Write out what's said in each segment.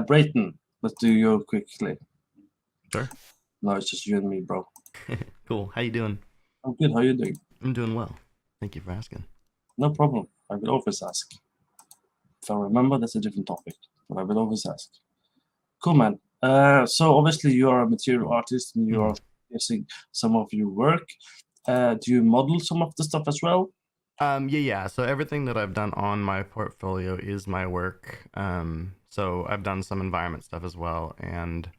Brayton, let's do you quickly. Sure. No, it's just you and me, bro. Cool. How you doing? I'm good. How you doing? I'm doing well. Thank you for asking. No problem. I will always ask. If I remember, that's a different topic, but I will always ask. Cool, man. So obviously you are a material artist and you are using some of your work. Do you model some of the stuff as well? Yeah. So everything that I've done on my portfolio is my work. So I've done some environment stuff as well, and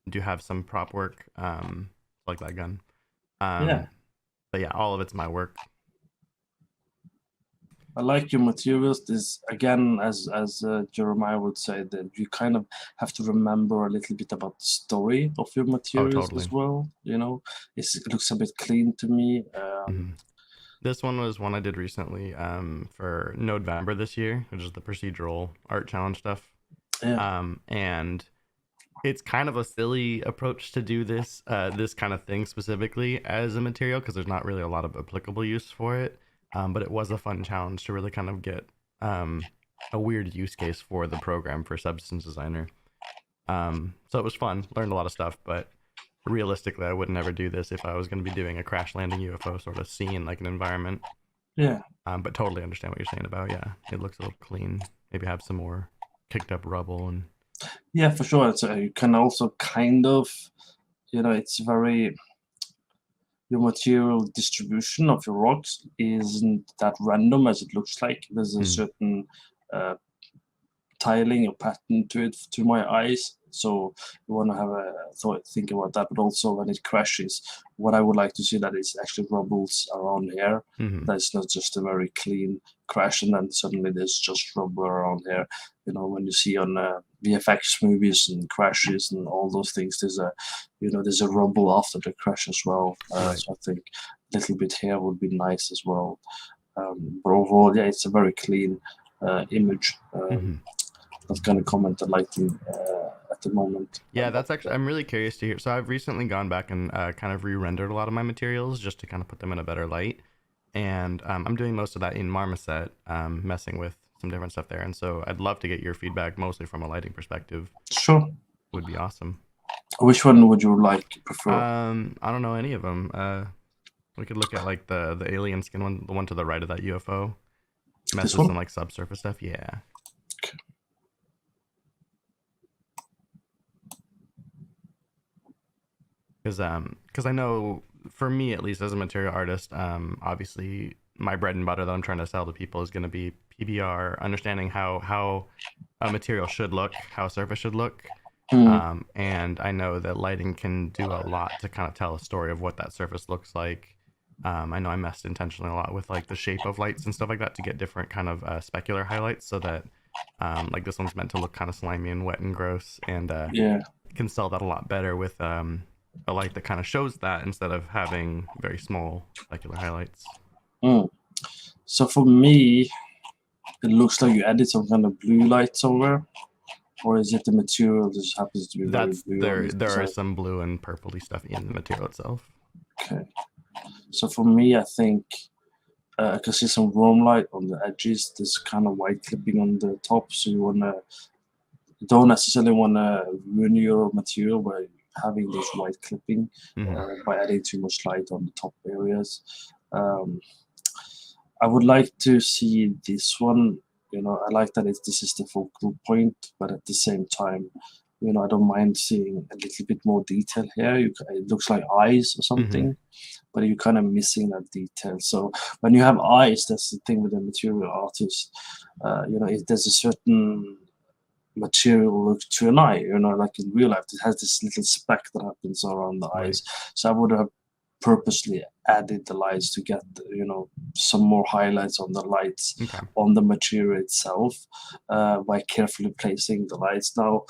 do have some prop work, like that gun. Yeah, Um, but yeah, all of it's my work. I like your materials. This again, as Jeremiah would say, that you kind of have to remember a little bit about the story of your Oh, materials as totally. well. It looks a bit clean to me. hmm This one was one I did recently, for November this year, which is the procedural art challenge stuff. Yeah, And it's kind of a silly approach to do this kind of thing specifically as a material because there's not really a lot of applicable use for it. But it was a fun challenge to really kind of get um, a weird use case for the program for substance designer. So it was fun, learned a lot of stuff, but realistically I would never do this if I was going to be doing a crash landing UFO sort of scene, like an environment. yeah. But totally understand what you're saying about, yeah, it looks a little clean, maybe have some more kicked up rubble and Yeah, for sure. You can also kind of, it's very, your material distribution of your rocks isn't that random as it looks like. There's a mm, certain uh, tiling or pattern to it to my eyes. So you want to have a think about that, but also when it crashes, what I would like to see that is actually rubbles around here. mm-hmm. That's not just a very clean crash, and then suddenly there's just rubble around here. When you see on VFX movies and crashes and all those things, there's a rubble after the crash as well. Right. So I think a little bit here would be nice as well. But overall, yeah, it's a very clean image. Mm-hmm. That's kind of comment I liking at the moment. Yeah, that's actually, I'm really curious to hear. So I've recently gone back and kind of re-rendered a lot of my materials just to kind of put them in a better light. And I'm doing most of that in Marmoset, messing with some different stuff there. And so I'd love to get your feedback, mostly from a lighting perspective. Sure. Would be awesome. Which one would you prefer? I don't know any of them. We could look at like the alien skin one, the one to the right of that UFO. Mess This with one? some like subsurface stuff. Yeah, because I know for me at least as a material artist, obviously my bread and butter that I'm trying to sell to people is going to be PBR, understanding how a material should look, how a surface should look. Hmm. And I know that lighting can do a lot to kind of tell a story of what that surface looks like. I know I messed intentionally a lot with like the shape of lights and stuff like that to get different kind of specular highlights so that like this one's meant to look kind of slimy and wet and gross and Yeah. can sell that a lot better with a light that kind of shows that instead of having very small specular highlights. Hmm. So for me, it looks like you added some kind of blue light somewhere, or is it the material that just happens to be very That's blue on this there are design? some blue and purpley stuff in the material itself. Okay. So for me, I think I can see some warm light on the edges. There's kind of white clipping on the top, so you don't necessarily wanna ruin your material by having this white clipping Hmm by adding too much light on the top areas. Um, I would like to see this one. I like that this is the focal point, but at the same time, I don't mind seeing a little bit more detail here. It looks like eyes or hmm something, but you're kind of missing that detail. So when you have eyes, that's the thing with the material artist. If there's a certain material look to an eye, like in real life, it has this little speck that happens around the Right. eyes. So I would have purposely added the lights to get some more highlights on the lights Okay. on the material itself by carefully placing the lights. Now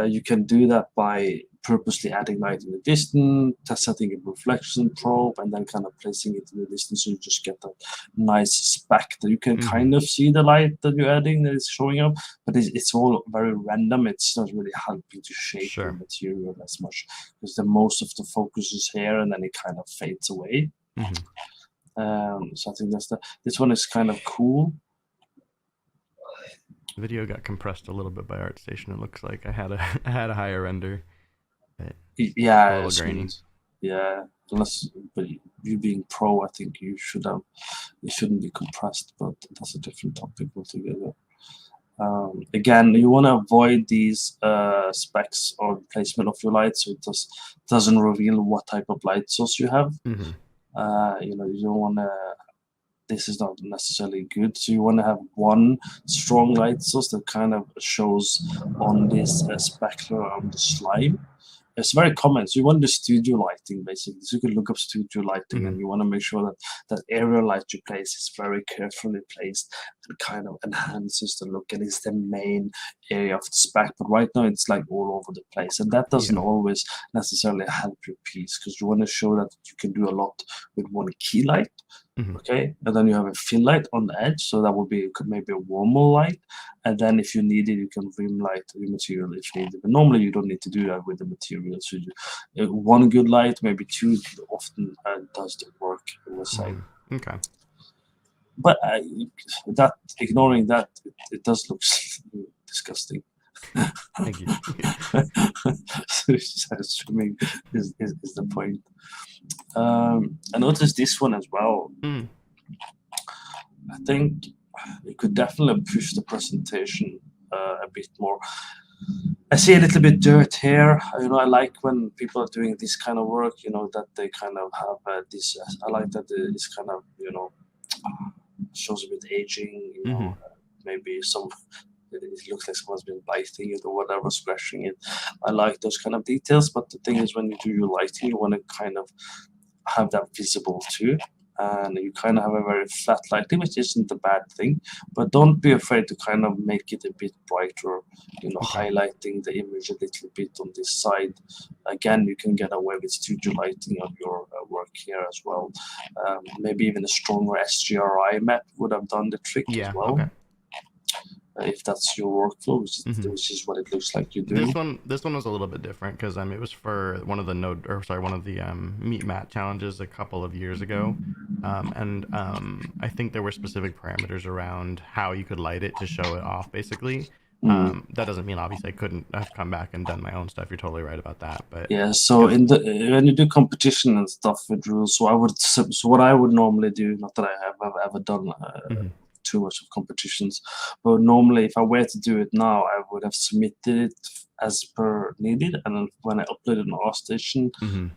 you can do that by purposely adding light in the distance, setting a reflection probe, and then kind of placing it in the distance, so you just get that nice speck that you can hmm kind of see the light that you're adding that is showing up, but it's all very random. It's not really helping to shape your Sure. material as much because the most of the focus is here and then it kind of fades away. hmm So I think this one is kind of cool. Video got compressed a little bit by ArtStation. It looks like I had a I had a higher render, but a Yeah, little grainy. yeah. Unless, but you being pro, I think it shouldn't be compressed, but that's a different topic altogether. Again, you want to avoid these specs or placement of your light, so it doesn't reveal what type of light source you have. Mm-hmm. You know, you don't want to. This is not necessarily good. So you want to have one strong light source that kind of shows on this specular on the slime. It's very common. So you want the studio lighting, basically. So you can look up studio lighting, and you want to make sure that that area light you place is very carefully placed and kind of enhances the look, and it's the main area of the spec. But right now, it's like all over the place, and that doesn't always necessarily help your piece, because you want to show that you can do a lot with one key light. Okay, and then you have a fill light on the edge, so that would be maybe a warmer light, and then if you need it, you can rim light the material if needed. But normally you don't need to do that with the material. So one good light, maybe two, often does the work, I would say. Okay. But that ignoring that, it does look disgusting. Thank you. Swimming is the point. I noticed this one as well. I think you could definitely push the presentation a bit more. I see a little bit dirt here. You know, I like when people are doing this kind of work. You know, that they kind of have this. I like that this kind of, you know, shows a bit aging. You know, maybe some. It looks like someone's been biting it or whatever, scratching it. I like those kind of details. But the thing is, when you do your lighting, you want to kind of have that visible too. And you kind of have a very flat lighting, which isn't a bad thing, but don't be afraid to kind of make it a bit brighter, you know, highlighting the image a little bit on this side. Again, you can get away with studio lighting on your work here as well. Maybe even a stronger SGRI map would have done the trick as well. Okay. If that's your workflow, which is what it looks like you do. This one was a little bit different because it was for one of the meat mat challenges a couple of years ago, and I think there were specific parameters around how you could light it to show it off, basically. That doesn't mean obviously I couldn't have come back and done my own stuff. You're totally right about that. But yeah, so when you do competition and stuff with rules, so what I would normally do, not that I have ever done too much of competitions, but normally if I were to do it now, I would have submitted it as per needed, and then when I uploaded on ArtStation,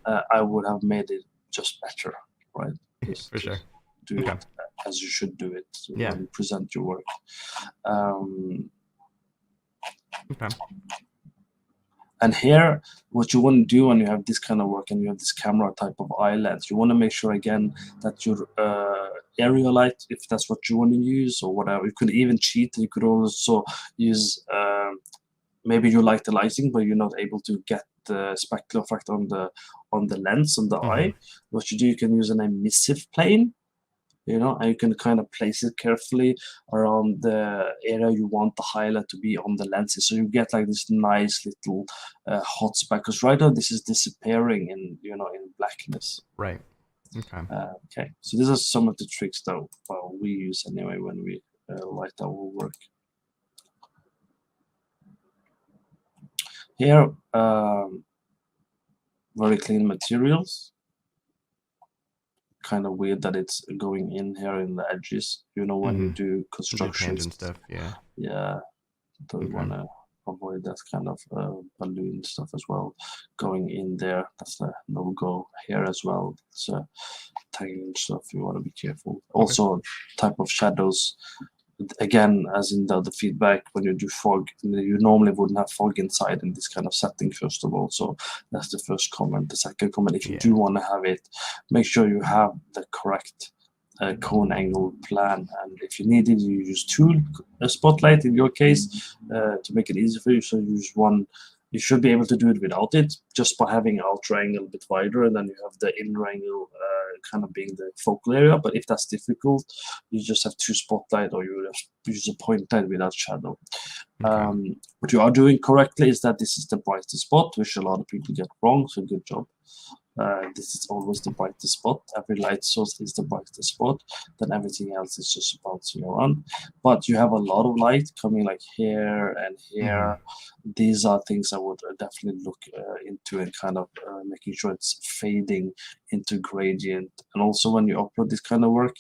I would have made it just better, right? For sure. Do it as you should do it when you present your work. And here, what you want to do when you have this kind of work and you have this camera type of eye lens, you want to make sure again that your area light, if that's what you want to use or whatever, you could even cheat. You could also use maybe you like the lighting, but you're not able to get the specular effect on the lens on the eye. What you do, you can use an emissive plane. You know, and you can kind of place it carefully around the area you want the highlight to be on the lenses, so you get like this nice little hot spot. Because right now this is disappearing in blackness. Right. Okay. So these are some of the tricks that we use anyway when we light our work. Here, very clean materials. Kind of weird that it's going in here in the edges. You know, when you do construction stuff, don't want to avoid that kind of balloon stuff as well going in there. That's a no-go here as well. It's tagging stuff. You want to be careful. Also, type of shadows. Again, as in the other feedback, when you do fog, you normally wouldn't have fog inside in this kind of setting, first of all. So that's the first comment. The second comment, if you do want to have it, make sure you have the correct cone angle plan. And if you need it, you use a spotlight in your case to make it easy for you. So use one. You should be able to do it without it, just by having an outer angle a bit wider, and then you have the inner angle kind of being the focal area. But if that's difficult, you just have two spotlight, or you use a point light without shadow. What you are doing correctly is that this is the brightest spot, which a lot of people get wrong. So good job. This is always the brightest spot. Every light source is the brightest spot. Then everything else is just bouncing around. But you have a lot of light coming like here and here. These are things I would definitely look into and kind of making sure it's fading into gradient. And also when you upload this kind of work,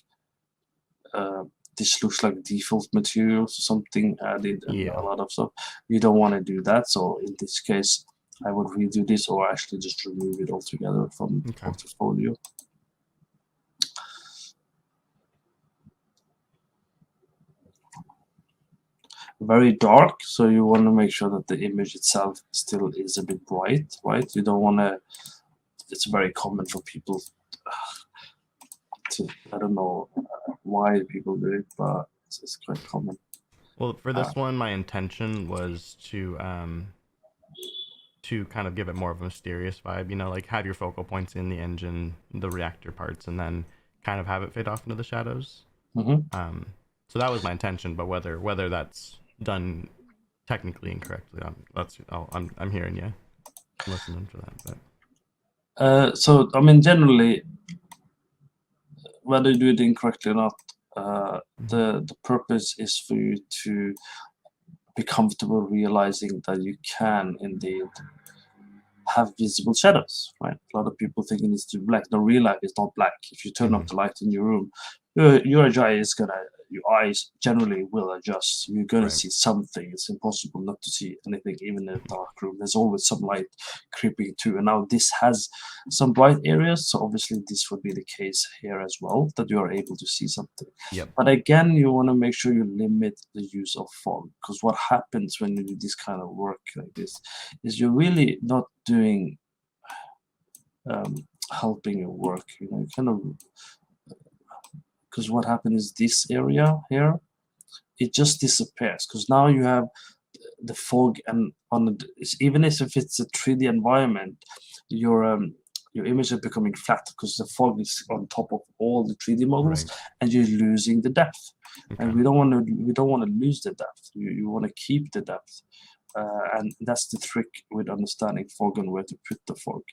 this looks like default materials or something added and a lot of stuff. You don't want to do that. So in this case, I would redo this or actually just remove it altogether from the portfolio. Very dark, so you want to make sure that the image itself still is a bit bright, right? You don't want to. It's very common for people to, I don't know why people do it, but it's quite common. Well, for this one, my intention was to kind of give it more of a mysterious vibe, you know, like have your focal points in the engine, the reactor parts, and then kind of have it fade off into the shadows. So that was my intention, but whether that's done technically incorrectly, I'm hearing you, I'm listening for that. But so I mean, generally, whether you do it incorrectly or not, the purpose is for you to be comfortable realizing that you can indeed have visible shadows, right? A lot of people think it needs to be black. No, real life is not black. If you turn off the light in your room, your eyes generally will adjust. You're gonna see something. It's impossible not to see anything, even in a dark room. There's always some light creeping through. And now this has some bright areas, so obviously this would be the case here as well, that you are able to see something. But again, you want to make sure you limit the use of fog, because what happens when you do this kind of work like this is you're really not doing helping your work. You know, kind of. Because what happens is this area here, it just disappears. Because now you have the fog, and even if it's a 3D environment, your image is becoming flat because the fog is on top of all the 3D models, and you're losing the depth. And we don't want to lose the depth. You want to keep the depth, and that's the trick with understanding fog and where to put the fog.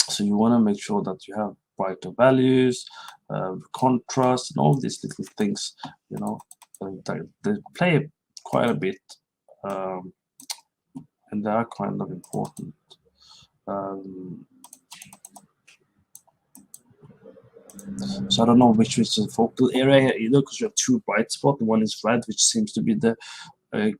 So you want to make sure that you have brighter values, contrast, and all these little things, you know, they play quite a bit, and they are kind of important. So I don't know which is the focal area here either, because you have two bright spots. One is red, which seems to be the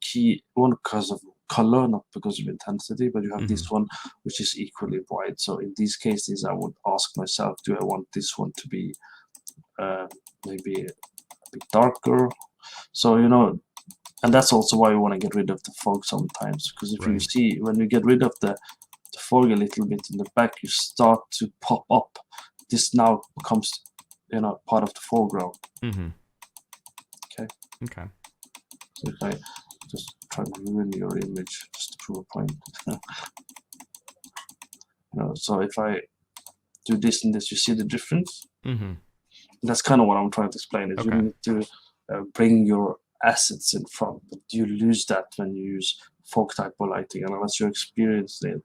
key one because of color, not because of intensity, but you have this one which is equally bright. So in these cases, I would ask myself, do I want this one to be maybe a bit darker? So, you know, and that's also why you want to get rid of the fog sometimes, because if you see, when you get rid of the fog a little bit in the back, you start to pop up. This now becomes, you know, part of the foreground. Okay. So if I just try to ruin your image just to prove a point. You know, so if I do this and this, you see the difference? That's kind of what I'm trying to explain, is you need to bring your assets in front, but you lose that when you use fog type of lighting, and unless you're experienced in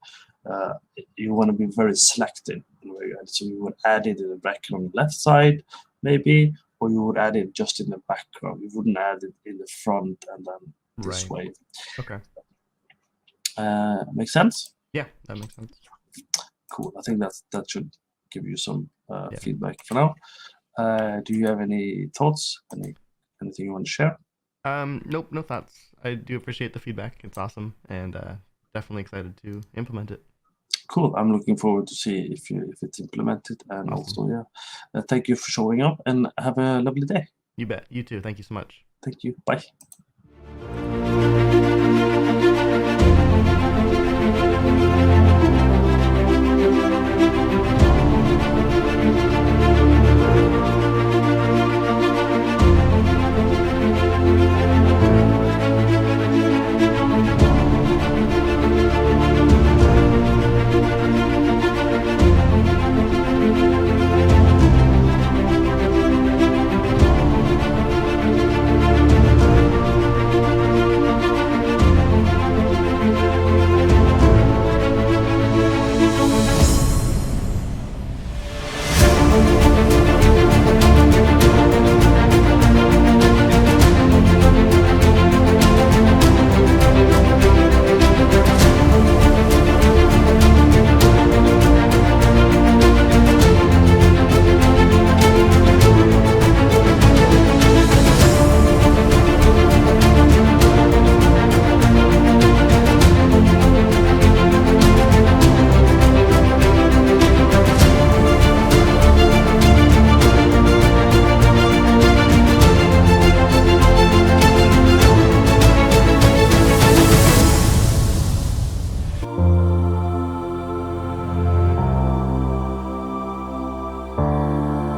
you want to be very selective in where you add. So you would add it in the background on the left side, maybe, or you would add it just in the background. You wouldn't add it in the front and then this way. Make sense? Yeah, that makes sense. Cool. I think that should give you some feedback for now. Do you have any thoughts? Anything you want to share? Nope, no thoughts. I do appreciate the feedback. It's awesome, and definitely excited to implement it. Cool. I'm looking forward to see if it's implemented, and also thank you for showing up, and have a lovely day. You bet. You too. Thank you so much. Thank you. Bye.